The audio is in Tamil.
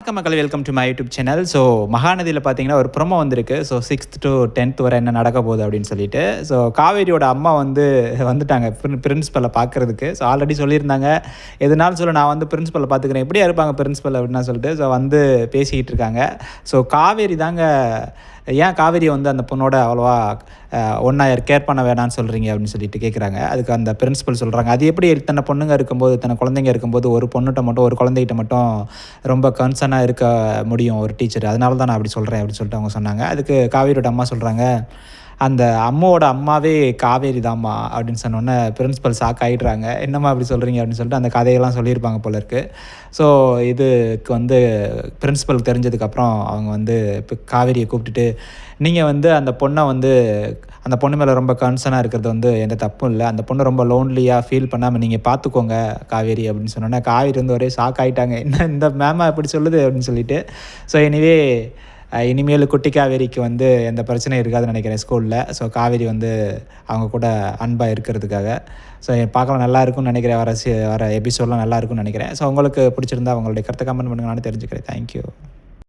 வணக்கம் மக்களே, welcome to my YouTube channel. So மகாநதியில் பார்த்தீங்கன்னா ஒரு ப்ரோமோ வந்திருக்கு. ஸோ 6th to 10th வரை என்ன நடக்க போகுது அப்படின்னு சொல்லிட்டு. ஸோ காவேரியோட அம்மா வந்துட்டாங்க பிரின்ஸ்பலை பார்க்குறதுக்கு. ஸோ ஆல்ரெடி சொல்லியிருந்தாங்க, எதுனாலும் சொல்ல நான் வந்து பிரின்ஸ்பலை பார்த்துக்கிறேன், எப்படியா இருப்பாங்க பிரின்ஸ்பல் அப்படின்னா சொல்லிட்டு. ஸோ வந்து பேசிக்கிட்டு இருக்காங்க. ஸோ காவேரி தாங்க, ஏன் காவேரியை வந்து அந்த பொண்ணோட அவ்வளோவா ஒன்றா கேர் பண்ண வேணான்னு சொல்கிறீங்க அப்படின்னு சொல்லிட்டு கேட்குறாங்க. அதுக்கு அந்த பிரின்ஸிபல் சொல்கிறாங்க, அது எப்படி இத்தனை பொண்ணுங்க இருக்கும்போது, இத்தனை குழந்தைங்க இருக்கும்போது ஒரு பொண்ணுகிட்ட மட்டும், ஒரு குழந்தைகிட்ட மட்டும் ரொம்ப கன்சர்னாக இருக்க முடியும் ஒரு டீச்சர், அதனால தான் நான் அப்படி சொல்கிறேன் அப்படின்னு சொல்லிட்டு அவங்க சொன்னாங்க. அதுக்கு காவேரியோட அம்மா சொல்கிறாங்க, அந்த அம்மாவோட அம்மாவே காவேரி தாம்மா அப்படின்னு சொன்னோன்னே பிரின்ஸிபல் ஷாக் ஆகிடுறாங்க. என்னம்மா அப்படி சொல்கிறீங்க அப்படின்னு சொல்லிட்டு அந்த கதையெல்லாம் சொல்லியிருப்பாங்க போல இருக்குது. ஸோ இதுக்கு வந்து பிரின்ஸிபல் தெரிஞ்சதுக்கப்புறம் அவங்க வந்து இப்போ காவேரியை கூப்பிட்டுட்டு, நீங்கள் வந்து அந்த பொண்ணை வந்து அந்த பொண்ணு மேலே ரொம்ப கன்சர்னாக இருக்கிறது வந்து எந்த தப்பும் இல்லை, அந்த பொண்ணு ரொம்ப லோன்லியாக ஃபீல் பண்ணாமல் நீங்கள் பார்த்துக்கோங்க காவேரி அப்படின்னு சொன்னோன்னே காவேரி வந்து ஒரே ஷாக் ஆகிட்டாங்க, என்ன இந்த மேமா எப்படி சொல்லுது அப்படின்னு சொல்லிட்டு. ஸோ எனிவே இனிமேல் குட்டி காவேரிக்கு வந்து எந்த பிரச்சனையும் இருக்காதுன்னு நினைக்கிறேன் ஸ்கூலில். ஸோ காவேரி வந்து அவங்க கூட அன்பாக இருக்கிறதுக்காக. ஸோ பார்க்கலாம், நல்லா இருக்கும்னு நினைக்கிறேன். வர எபிசோடெலாம் நல்லா இருக்கும்னு நினைக்கிறேன். ஸோ உங்களுக்கு பிடிச்சிருந்தா அவங்களுடைய கருத்தை கமெண்ட் பண்ணுங்க, நானும் தெரிஞ்சுக்கிறேன். தேங்க்யூ.